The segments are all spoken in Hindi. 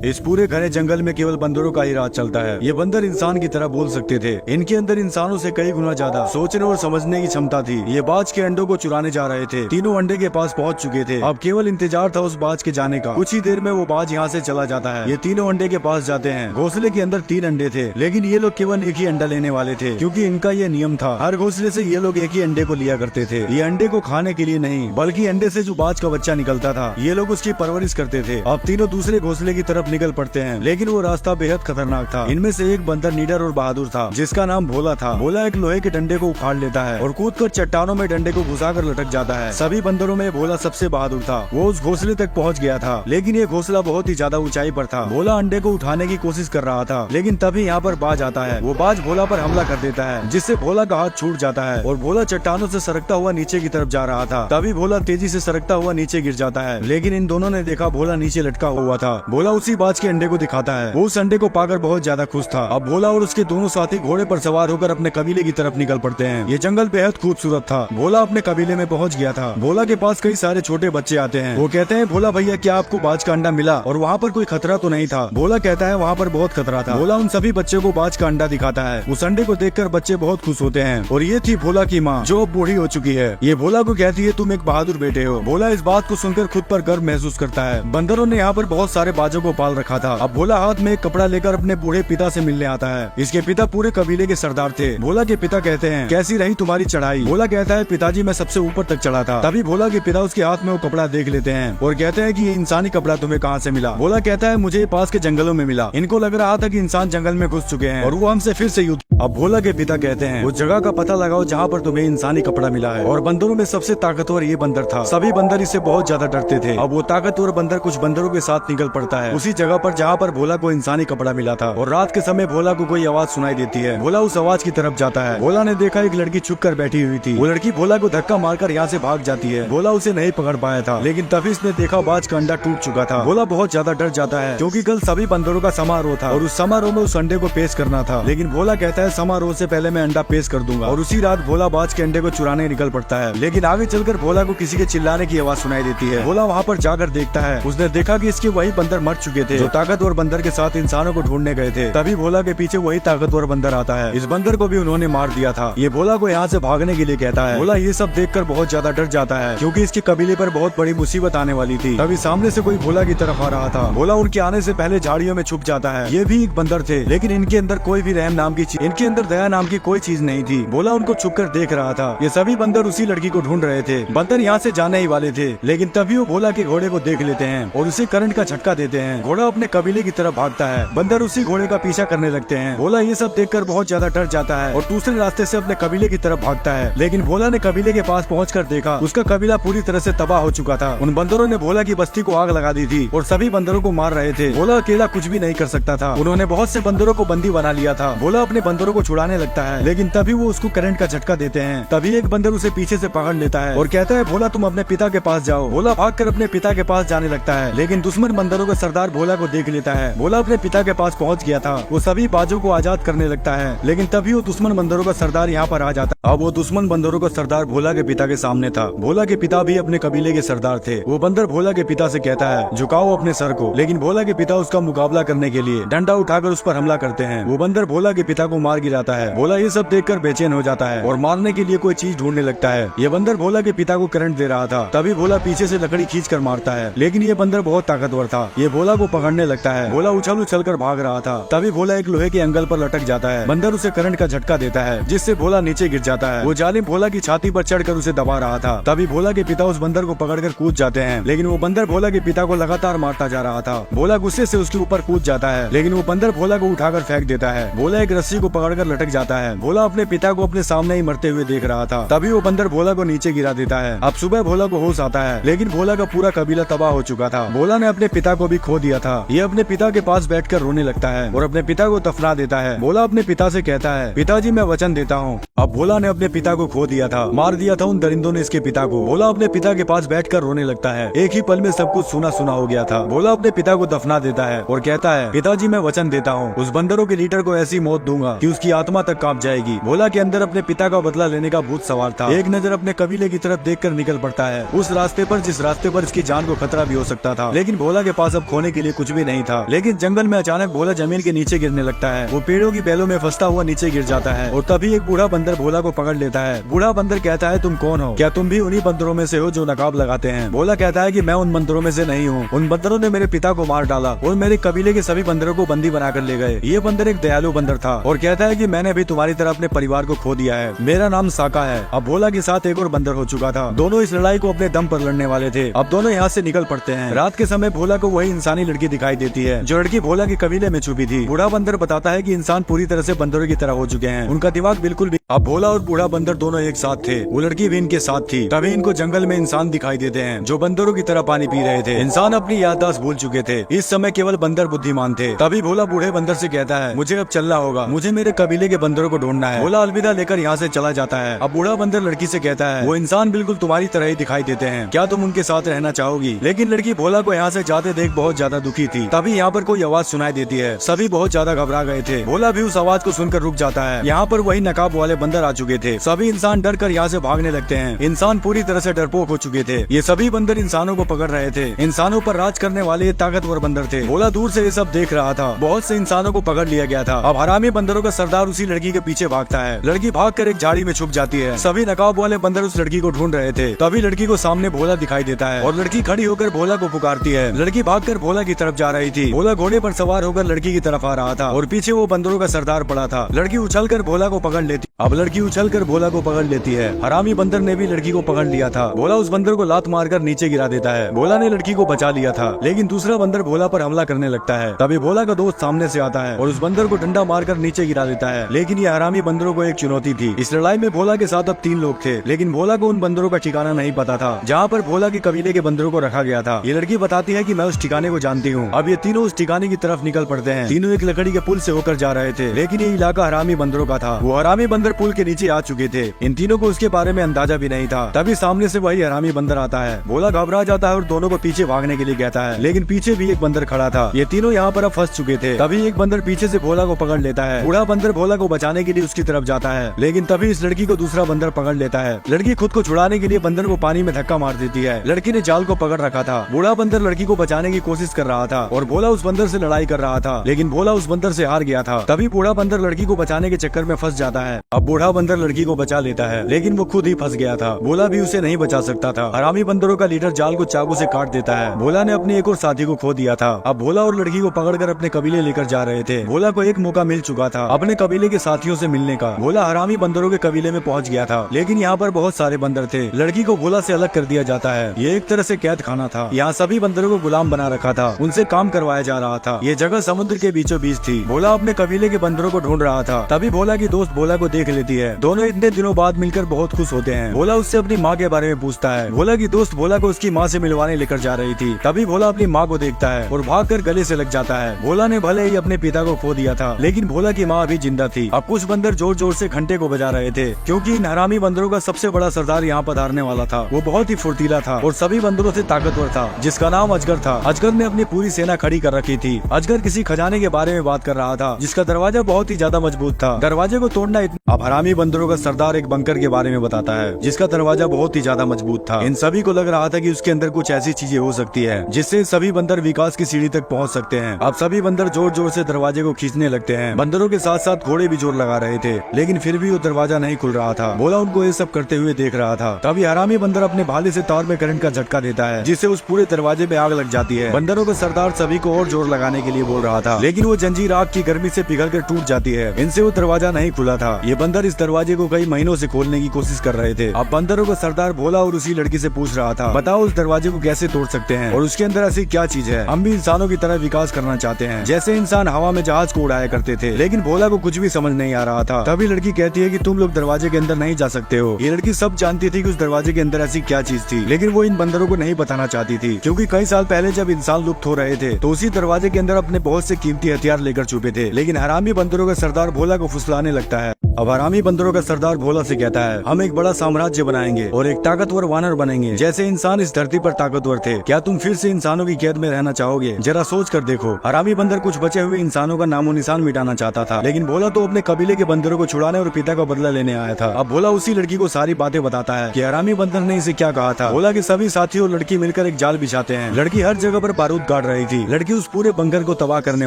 इस पूरे घने जंगल में केवल बंदरों का ही राज चलता है। ये बंदर इंसान की तरह बोल सकते थे। इनके अंदर इंसानों से कई गुना ज्यादा सोचने और समझने की क्षमता थी। ये बाज के अंडों को चुराने जा रहे थे। तीनों अंडे के पास पहुंच चुके थे। अब केवल इंतजार था उस बाज के जाने का। कुछ ही देर में वो बाज यहाँ से चला जाता है। ये तीनों अंडे के पास जाते हैं। घोंसले के अंदर 3 अंडे थे, लेकिन ये लोग केवल एक ही अंडा लेने वाले थे, क्योंकि इनका ये नियम था। हर घोंसले से ये लोग एक ही अंडे को लिया करते थे। ये अंडे को खाने के लिए नहीं, बल्कि अंडे से जो बाज का बच्चा निकलता था, ये लोग उसकी परवरिश करते थे। अब तीनों दूसरे घोंसले की तरफ निकल पड़ते हैं, लेकिन वो रास्ता बेहद खतरनाक था। इनमें से एक बंदर निडर और बहादुर था, जिसका नाम भोला था। भोला एक लोहे के डंडे को उखाड़ लेता है और कूदकर चट्टानों में डंडे को घुसाकर लटक जाता है। सभी बंदरों में भोला सबसे बहादुर था। वो उस घोंसले तक पहुंच गया था, लेकिन ये घोंसला बहुत ही ज्यादा ऊंचाई पर था। भोला अंडे को उठाने की कोशिश कर रहा था, लेकिन तभी यहाँ पर बाज आता है। वो बाज भोला पर हमला कर देता है, जिससे भोला का हाथ छूट जाता है और भोला चट्टानों से सरकता हुआ नीचे की तरफ जा रहा था। तभी भोला तेजी से सरकता हुआ नीचे गिर जाता है, लेकिन इन दोनों ने देखा भोला नीचे लटका हुआ था। भोला उसी बाज के अंडे को दिखाता है। वो उस अंडे को पाकर बहुत ज्यादा खुश था। अब भोला और उसके दोनों साथी घोड़े पर सवार होकर अपने कबीले की तरफ निकल पड़ते हैं। ये जंगल बेहद खूबसूरत था। भोला अपने कबीले में पहुंच गया था। भोला के पास कई सारे छोटे बच्चे आते हैं। वो कहते हैं, भोला भैया, क्या आपको बाज का अंडा मिला और वहाँ पर कोई खतरा तो नहीं था? भोला कहता है, वहाँ पर बहुत खतरा था। भोला उन सभी बच्चों को बाज का अंडा दिखाता है। उस अंडे को देखकर बच्चे बहुत खुश होते हैं। और ये थी भोला की माँ, जो अब बूढ़ी हो चुकी है। ये भोला को कहती है, तुम एक बहादुर बेटे हो। भोला इस बात को सुनकर खुद पर गर्व महसूस करता है। बंदरों ने यहाँ पर बहुत सारे बाजों को पाल रखा था। अब भोला हाथ में एक कपड़ा लेकर अपने बूढ़े पिता से मिलने आता है। इसके पिता पूरे कबीले के सरदार थे। भोला के पिता कहते हैं, कैसी रही तुम्हारी चढ़ाई? भोला कहता है, पिताजी मैं सबसे ऊपर तक चढ़ा था। तभी भोला के पिता उसके हाथ में वो कपड़ा देख लेते हैं और कहते हैं कि ये इंसानी कपड़ा तुम्हें कहाँ से मिला? भोला कहता है, मुझे पास के जंगलों में मिला। इनको लग रहा था कि इंसान जंगल में घुस चुके हैं और वो हमसे फिर से युद्ध। अब भोला के पिता कहते हैं, उस जगह का पता लगाओ जहाँ पर तुम्हें इंसानी कपड़ा मिला है। और बंदरों में सबसे ताकतवर ये बंदर था। सभी बंदर इससे बहुत ज्यादा डरते थे। अब वो ताकतवर बंदर कुछ बंदरों के साथ निकल पड़ता है उसी जगह पर जहाँ पर भोला को इंसानी कपड़ा मिला था। और रात के समय भोला को कोई आवाज सुनाई देती है। भोला उस आवाज की तरफ जाता है। भोला ने देखा एक लड़की छुप कर बैठी हुई थी। वो लड़की भोला को धक्का मारकर यहाँ से भाग जाती है। भोला उसे नहीं पकड़ पाया था, लेकिन तभी इसने देखा बाज का अंडा टूट चुका था। भोला बहुत ज्यादा डर जाता है, क्योंकि कल सभी बंदरों का समारोह था और उस समारोह में उस अंडे को पेश करना था। लेकिन भोला कहता है, समारोह से पहले मैं अंडा पेश कर दूंगा। और उसी रात भोला बाज के अंडे को चुराने निकल पड़ता है। लेकिन आगे चलकर भोला को किसी के चिल्लाने की आवाज सुनाई देती है। भोला वहाँ पर जाकर देखता है। उसने देखा कि इसके वही बंदर मर चुके थे, जो ताकतवर बंदर के साथ इंसानों को ढूंढने गए थे। तभी भोला के पीछे वही ताकतवर बंदर आता है। इस बंदर को भी उन्होंने मार दिया था। ये भोला को यहाँ से भागने के लिए कहता है। भोला ये सब देखकर बहुत ज्यादा डर जाता है, क्योंकि इसके कबीले पर बहुत बड़ी मुसीबत आने वाली थी। तभी सामने से कोई भोला की तरफ आ रहा था। भोला उनके आने से पहले झाड़ियों में छुप जाता है। ये भी एक बंदर थे, लेकिन इनके अंदर कोई भी रहम नाम की चीज, इनके अंदर दया नाम की कोई चीज नहीं थी। भोला उनको छुपकर देख रहा था। ये सभी बंदर उसी लड़की को ढूंढ रहे थे। बंदर यहाँ से जाने ही वाले थे, लेकिन तभी वो भोला के घोड़े को देख लेते हैं और उसे करंट का झटका देते हैं। घोड़ा अपने कबीले की तरफ भागता है। बंदर उसी घोड़े का पीछा करने लगते हैं। भोला ये सब देखकर बहुत ज्यादा डर जाता है और दूसरे रास्ते से अपने कबीले की तरफ भागता है। लेकिन भोला ने कबीले के पास पहुंचकर देखा, उसका कबीला पूरी तरह से तबाह हो चुका था। उन बंदरों ने भोला की बस्ती को आग लगा दी थी और सभी बंदरों को मार रहे थे। भोला अकेला कुछ भी नहीं कर सकता था। उन्होंने बहुत से बंदरों को बंदी बना लिया था। भोला अपने बंदरों को छुड़ाने लगता है, लेकिन तभी वो उसको करंट का झटका देते हैं। तभी एक बंदर उसे पीछे से पकड़ लेता है और कहता है, भोला तुम अपने पिता के पास जाओ। भोला भागकर अपने पिता के पास जाने लगता है, लेकिन दुश्मन बंदरों का सरदार भोला को देख लेता है। भोला अपने पिता के पास पहुंच गया था। वो सभी बाजों को आजाद करने लगता है, लेकिन तभी वो दुश्मन बंदरों का सरदार यहाँ पर आ जाता है। अब वो दुश्मन बंदरों का सरदार भोला के पिता के सामने था। भोला के पिता भी अपने कबीले के सरदार थे। वो बंदर भोला के पिता से कहता है, झुकाओ अपने सर को। लेकिन भोला के पिता उसका मुकाबला करने के लिए डंडा उठाकर उस पर हमला करते हैं। वो बंदर भोला के पिता को मार गिराता है। भोला ये सब देखकर बेचैन हो जाता है और मारने के लिए कोई चीज ढूंढने लगता है। ये बंदर भोला के पिता को करंट दे रहा था। तभी भोला पीछे से लकड़ी खींच कर मारता है, लेकिन ये बंदर बहुत ताकतवर था। ये भोला को पकड़ने लगता है। भोला उछल उछल कर भाग रहा था। तभी भोला एक लोहे के एंगल पर लटक जाता है। बंदर उसे करंट का झटका देता है, जिससे भोला नीचे गिर जाता है। वो जालिम भोला की छाती पर चढ़कर उसे दबा रहा था। तभी भोला के पिता उस बंदर को पकड़कर कूद जाते हैं, लेकिन वो बंदर भोला के पिता को लगातार मारता जा रहा था। भोला गुस्से से उसके ऊपर कूद जाता है, लेकिन वो बंदर भोला को उठाकर फेंक देता है। भोला एक रस्सी को पकड़कर लटक जाता है। भोला अपने पिता को अपने सामने ही मरते हुए देख रहा था। तभी वो बंदर भोला को नीचे गिरा देता है। अब सुबह भोला को होश आता है, लेकिन भोला का पूरा कबीला तबाह हो चुका था। भोला ने अपने पिता को भी खो दिया था। ये अपने पिता के पास बैठकर रोने लगता है और अपने पिता को दफना देता है। भोला अपने पिता से कहता है, पिताजी मैं वचन देता हूँ। अब भोला ने अपने पिता को खो दिया था, मार दिया था उन दरिंदों ने इसके पिता को। भोला अपने पिता के पास बैठकर रोने लगता है। एक ही पल में सब कुछ सुना सुना हो गया था। भोला अपने पिता को दफना देता है और कहता है, पिताजी मैं वचन देता हूँ, उस बंदरों के लीडर को ऐसी मौत दूंगा कि उसकी आत्मा तक कांप जाएगी। भोला के अंदर अपने पिता का बदला लेने का भूत सवार था। एक नजर अपने कबीले की तरफ देखकर निकल पड़ता है, उस रास्ते पर जिस रास्ते पर इसकी जान को खतरा भी हो सकता था। लेकिन भोला के पास अब खोने के लिए कुछ भी नहीं था। लेकिन जंगल में अचानक भोला जमीन के नीचे गिरने लगता है। वो पेड़ों की बेलों में फंसता हुआ नीचे गिर जाता है और तभी एक बूढ़ा बंदर भोला को पकड़ लेता है। बूढ़ा बंदर कहता है, तुम कौन हो? क्या तुम भी उन्हीं बंदरों में से हो जो नकाब लगाते हैं? भोला कहता है कि मैं उन बंदरों में से नहीं हूँ। उन बंदरों ने मेरे पिता को मार डाला और मेरे कबीले के सभी बंदरों को बंदी बनाकर ले गए। ये बंदर एक दयालु बंदर था और कहता है कि मैंने भी तुम्हारी तरह अपने परिवार को खो दिया है। मेरा नाम साका है। अब भोला के साथ एक और बंदर हो चुका था। दोनों इस लड़ाई को अपने दम पर लड़ने वाले थे। अब दोनों यहाँ से निकल पड़ते हैं। रात के समय भोला को वही इंसानी लड़की दिखाई देती है जो लड़की भोला के कबीले में छुपी थी। बूढ़ा बंदर बताता है कि इंसान पूरी तरह से बंदरों की तरह हो चुके हैं, उनका दिमाग बिल्कुल भी। अब भोला और बूढ़ा बंदर दोनों एक साथ थे। वो लड़की भी इनके साथ थी। तभी इनको जंगल में इंसान दिखाई देते हैं जो बंदरों की तरह पानी पी रहे थे। इंसान अपनी याददाश्त भूल चुके थे। इस समय केवल बंदर बुद्धिमान थे। तभी भोला बूढ़े बंदर से कहता है, मुझे अब चलना होगा, मुझे मेरे कबीले के बंदरों को ढूंढना है। भोला अलविदा लेकर यहाँ से चला जाता है। अब बूढ़ा बंदर लड़की से कहता है, वो इंसान बिल्कुल तुम्हारी तरह ही दिखाई देते हैं, क्या तुम उनके साथ रहना चाहोगी? लेकिन लड़की भोला को यहाँ से जाते देख बहुत ज्यादा दुखी थी। तभी यहाँ पर कोई आवाज सुनाई देती है। सभी बहुत ज्यादा घबरा गए थे। भोला भी उस आवाज को सुनकर रुक जाता है। यहाँ पर वही नकाब वाले बंदर आ चुके थे। सभी इंसान डर कर यहाँ से भागने लगते हैं। इंसान पूरी तरह से डरपोक हो चुके थे। ये सभी बंदर इंसानों को पकड़ रहे थे। इंसानों पर राज करने वाले ये ताकतवर बंदर थे। भोला दूर से ये सब देख रहा था। बहुत से इंसानों को पकड़ लिया गया था। अब हरामी बंदरों का सरदार उसी लड़की के पीछे भागता है। लड़की भागकर एक झाड़ी में छुप जाती है। सभी नकाब वाले बंदर उस लड़की को ढूंढ रहे थे। तभी लड़की को सामने भोला दिखाई देता है और लड़की खड़ी होकर भोला को पुकारती है। लड़की भागकर भोला की तरफ जा रही थी। भोला घोड़े पर सवार होकर लड़की की तरफ आ रहा था और पीछे वो बंदरों का सरदार पड़ा था। लड़की उछलकर भोला को पकड़ लेती। अब लड़की उछलकर भोला को पकड़ लेती है। हरामी बंदर ने भी लड़की को पकड़ लिया था। भोला उस बंदर को लात मारकर नीचे गिरा देता है। भोला ने लड़की को बचा लिया था, लेकिन दूसरा बंदर भोला पर हमला करने लगता है। तभी भोला का दोस्त सामने से आता है और उस बंदर को डंडा मारकर नीचे गिरा देता है। लेकिन ये हरामी बंदरों को एक चुनौती थी। इस लड़ाई में भोला के साथ अब 3 लोग थे, लेकिन भोला को उन बंदरों का ठिकाना नहीं पता था जहाँ पर भोला के कबीले के बंदरों को रखा गया था। ये लड़की बताती है कि मैं उस ठिकाने को जानती हूँ। अब ये तीनों उस ठिकाने की तरफ निकल पड़ते हैं। तीनों एक लकड़ी के पुल से होकर जा रहे थे, लेकिन ये इलाका हरामी बंदरों का था। वो हरामी बंदर पुल के नीचे आ चुके थे। इन तीनों को उसके बारे में अंदाजा भी नहीं था। तभी सामने से वही हरामी बंदर आता है। भोला घबरा जाता है और दोनों को पीछे भागने के लिए कहता है, लेकिन पीछे भी एक बंदर खड़ा था। ये तीनों यहाँ पर अब फंस चुके थे। तभी एक बंदर पीछे से भोला को पकड़ लेता है। बूढ़ा बंदर भोला को बचाने के लिए उसकी तरफ जाता है, लेकिन तभी इस लड़की को दूसरा बंदर पकड़ लेता है। लड़की खुद को छुड़ाने के लिए बंदर को पानी में धक्का मार देती है। लड़की ने जाल को पकड़ रखा था। बूढ़ा बंदर लड़की को बचाने की कोशिश कर रहा था और भोला उस बंदर से लड़ाई कर रहा था, लेकिन भोला उस बंदर से हार गया था। तभी बूढ़ा बंदर लड़की को बचाने के चक्कर में फंस जाता है। अब बूढ़ा बंदर लड़की को बचा लेता है, लेकिन वो खुद ही फंस गया था। भोला भी उसे नहीं बचा सकता था। हरामी बंदरों का लीडर जाल को चाकू से काट देता है। भोला ने अपने एक और साथी को खो दिया था। अब भोला और लड़की को पकड़कर अपने कबीले लेकर जा रहे थे। भोला को एक मौका मिल चुका था अपने कबीले के साथियों से मिलने का। भोला हरामी बंदरों के कबीले में पहुंच गया था, लेकिन यहाँ पर बहुत सारे बंदर थे। लड़की को भोला से अलग कर दिया जाता है। ये एक तरह से कैद खाना था। यहाँ सभी बंदरों को गुलाम बना रखा था, उनसे काम करवाया जा रहा था। ये जगह समुद्र के बीचों बीच थी। भोला अपने कबीले के बंदरों को ढूंढ रहा था। तभी भोला की दोस्त भोला को देख लेती है। दोनों इतने दिनों बाद मिलकर बहुत खुश होते हैं। भोला उससे अपनी माँ के बारे में पूछता है। भोला की दोस्त भोला को उसकी माँ से मिलवाने लेकर जा रही थी। तभी भोला अपनी माँ को देखता है और भागकर गले से लग जाता है। भोला ने भले ही अपने पिता को खो दिया था, लेकिन भोला की माँ अभी जिंदा थी। अब कुछ बंदर जोर जोर से घंटे को बजा रहे थे, क्योंकि इन हरामी बंदरों का सबसे बड़ा सरदार यहाँ पधारने वाला था। वो बहुत ही फुर्तीला था और सभी बंदरों से ताकतवर था, जिसका नाम अजगर था। अजगर ने अपनी पूरी सेना खड़ी कर रखी थी। अजगर किसी खजाने के बारे में बात कर रहा था, जिसका दरवाजा बहुत ही ज्यादा मजबूत था। दरवाजे को तोड़ना अब हरामी बंदरों का सरदार एक बंकर के बारे में बताता है, जिसका दरवाजा बहुत ही ज्यादा मजबूत था। इन सभी को लग रहा था कि उसके अंदर कुछ ऐसी चीजें हो सकती है जिससे सभी बंदर विकास की सीढ़ी तक पहुंच सकते हैं। अब सभी बंदर जोर जोर से दरवाजे को खींचने लगते हैं। बंदरों के साथ साथ घोड़े भी जोर लगा रहे थे, लेकिन फिर भी वो दरवाजा नहीं खुल रहा था। भोला उनको ये सब करते हुए देख रहा था। तभी हरामी बंदर अपने भाले से तार में करंट का झटका देता है, जिससे उस पूरे दरवाजे में आग लग जाती है। बंदरों का सरदार सभी को और जोर लगाने के लिए बोल रहा था, लेकिन वो जंजीर आग की गर्मी से पिघल कर टूट जाती है। इनसे वो दरवाजा नहीं खुला था। ये बंदर इस दरवाजे को कई महीनों से खोलने की कोशिश कर रहे थे। अब बंदरों का सरदार भोला और उसी लड़की से पूछ रहा था, बताओ उस दरवाजे को कैसे तोड़ सकते हैं और उसके अंदर ऐसी क्या चीज है। हम भी इंसानों की तरह विकास करना चाहते हैं, जैसे इंसान हवा में जहाज को उड़ाया करते थे। लेकिन भोला को कुछ भी समझ नहीं आ रहा था। तभी लड़की कहती है कि तुम लोग दरवाजे के अंदर नहीं जा सकते हो। ये लड़की सब जानती थी कि उस दरवाजे के अंदर ऐसी क्या चीज थी, लेकिन वो इन बंदरों को नहीं बताना चाहती थी, क्योंकि कई साल पहले जब इंसान लुप्त हो रहे थे तो उसी दरवाजे के अंदर अपने बहुत से कीमती हथियार लेकर छुपे थे। लेकिन हरामी बंदरों का सरदार भोला को फुसलाने लगता है। अब हरामी बंदरों का सरदार भोला से कहता है, हम एक बड़ा साम्राज्य बनाएंगे और एक ताकतवर वानर बनेंगे, जैसे इंसान इस धरती पर ताकतवर थे। क्या तुम फिर से इंसानों की कैद में रहना चाहोगे? जरा सोच कर देखो। हरामी बंदर कुछ बचे हुए इंसानों का नामो निशान मिटाना चाहता था, लेकिन भोला तो अपने कबीले के बंदरों को छुड़ाने और पिता का बदला लेने आया था। अब भोला उसी लड़की को सारी बातें बताता है कि हरामी बंदर ने इसे क्या कहा था। भोला के सभी साथी और लड़की मिलकर एक जाल बिछाते हैं। लड़की हर जगह पर बारूद काट रही थी। लड़की उस पूरे बंकर को तबाह करने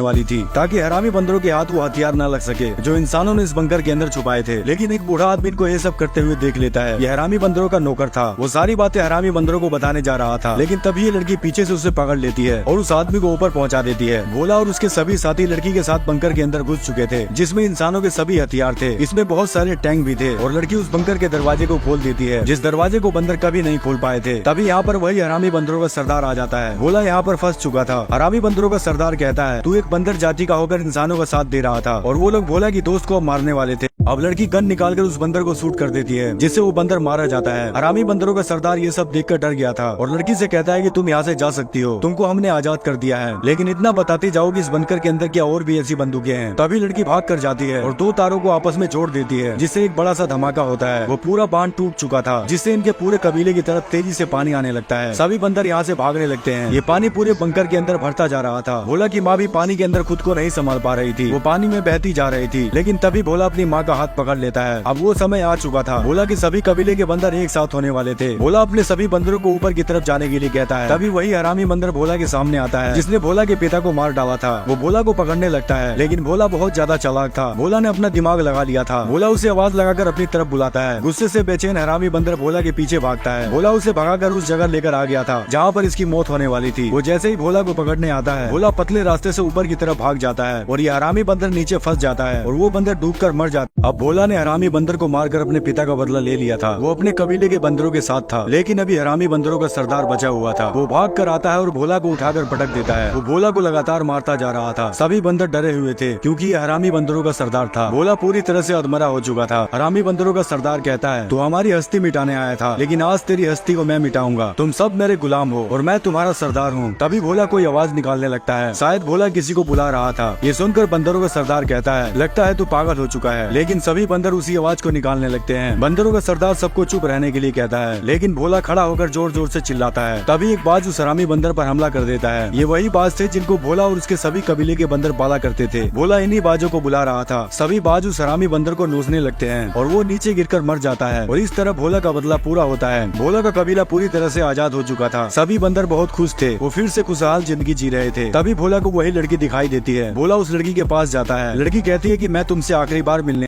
वाली थी, ताकि हरामी बंदरों के हाथ वो हथियार न लग सके जो इंसानों ने इस बंकर के अंदर छुपाए थे। लेकिन एक बूढ़ा आदमी को ये सब करते हुए देख लेता है। यह हरामी बंदरों का नौकर था। वो सारी बातें हरामी बंदरों को बताने जा रहा था, लेकिन तभी ये लड़की पीछे से उसे पकड़ लेती है और उस आदमी को ऊपर पहुंचा देती है। भोला और उसके सभी साथी लड़की के साथ बंकर के अंदर घुस चुके थे, जिसमें इंसानों के सभी हथियार थे। इसमें बहुत सारे टैंक भी थे और लड़की उस बंकर के दरवाजे को खोल देती है, जिस दरवाजे को बंदर कभी नहीं खोल पाए थे। तभी यहाँ पर वही हरामी बंदरों का सरदार आ जाता है। भोला यहाँ पर फंस चुका था। हरामी बंदरों का सरदार कहता है, तू एक बंदर जाति का होकर इंसानों का साथ दे रहा था और वो लोग भोला की दोस्त को अब मारने वाले थे। अब लड़की गन निकालकर उस बंदर को शूट कर देती है, जिससे वो बंदर मारा जाता है। हरामी बंदरों का सरदार ये सब देखकर डर गया था और लड़की से कहता है कि तुम यहाँ से जा सकती हो, तुमको हमने आजाद कर दिया है, लेकिन इतना बताते जाओ कि इस बंकर के अंदर क्या और भी ऐसी बंदूकें हैं। तभी लड़की भाग कर जाती है और दो तारों को आपस में जोड़ देती है, जिससे एक बड़ा सा धमाका होता है। वो पूरा बांध टूट चुका था, जिससे इनके पूरे कबीले की तरफ तेजी से पानी आने लगता है। सभी बंदर यहाँ से भागने लगते हैं। ये पानी पूरे बंकर के अंदर भरता जा रहा था। भोला की माँ भी पानी के अंदर खुद को नहीं संभाल पा रही थी, वो पानी में बहती जा रही थी। लेकिन तभी भोला अपनी माँ का हाथ पकड़ लेता है। अब वो समय आ चुका था। भोला के सभी कबीले के बंदर एक साथ होने वाले थे। भोला अपने सभी बंदरों को ऊपर की तरफ जाने के लिए कहता है। तभी वही हरामी बंदर भोला के सामने आता है, जिसने भोला के पिता को मार डाला था। वो भोला को पकड़ने लगता है, लेकिन भोला बहुत ज्यादा चालाक था। भोला ने अपना दिमाग लगा लिया था। भोला उसे आवाज लगाकर अपनी तरफ बुलाता है। गुस्से से बेचैन हरामी बंदर भोला के पीछे भागता है। भोला उसे भगाकर उस जगह लेकर आ गया था जहाँ पर इसकी मौत होने वाली थी। वो जैसे ही भोला को पकड़ने आता है, भोला पतले रास्ते से ऊपर की तरफ भाग जाता है और ये हरामी बंदर नीचे फंस जाता है और वो बंदर डूबकर मर जाता। अब भोला ने हरामी बंदर को मारकर अपने पिता का बदला ले लिया था। वो अपने कबीले के बंदरों के साथ था, लेकिन अभी हरामी बंदरों का सरदार बचा हुआ था। वो भाग कर आता है और भोला को उठाकर पटक देता है। वो भोला को लगातार मारता जा रहा था। सभी बंदर डरे हुए थे, क्योंकि ये हरामी बंदरों का सरदार था। भोला पूरी तरह से अधमरा हो चुका था। हरामी बंदरों का सरदार कहता है, तू हमारी हस्ती मिटाने आया था, लेकिन आज तेरी हस्ती को मैं मिटाऊंगा। तुम सब मेरे गुलाम हो और मैं तुम्हारा सरदार हूँ। तभी भोला कोई आवाज निकालने लगता है। शायद भोला किसी को बुला रहा था। ये सुनकर बंदरों का सरदार कहता है, लगता है तू पागल हो चुका है। लेकिन सभी बंदर उसी आवाज को निकालने लगते हैं। बंदरों का सरदार सबको चुप रहने के लिए कहता है, लेकिन भोला खड़ा होकर जोर जोर से चिल्लाता है। तभी एक बाज उस हरामी बंदर पर हमला कर देता है। ये वही बाज थे जिनको भोला और उसके सभी कबीले के बंदर पाला करते थे। भोला इन्हीं बाजों को बुला रहा था। सभी बाज उस हरामी बंदर को नोचने लगते हैं और वो नीचे गिरकर मर जाता है और इस तरह भोला का बदला पूरा होता है। भोला का कबीला पूरी तरह से आजाद हो चुका था। सभी बंदर बहुत खुश थे। वो फिर से खुशहाल जिंदगी जी रहे थे। तभी भोला को वही लड़की दिखाई देती है। भोला उस लड़की के पास जाता है। लड़की कहती है कि मैं तुमसे आखिरी बार मिलने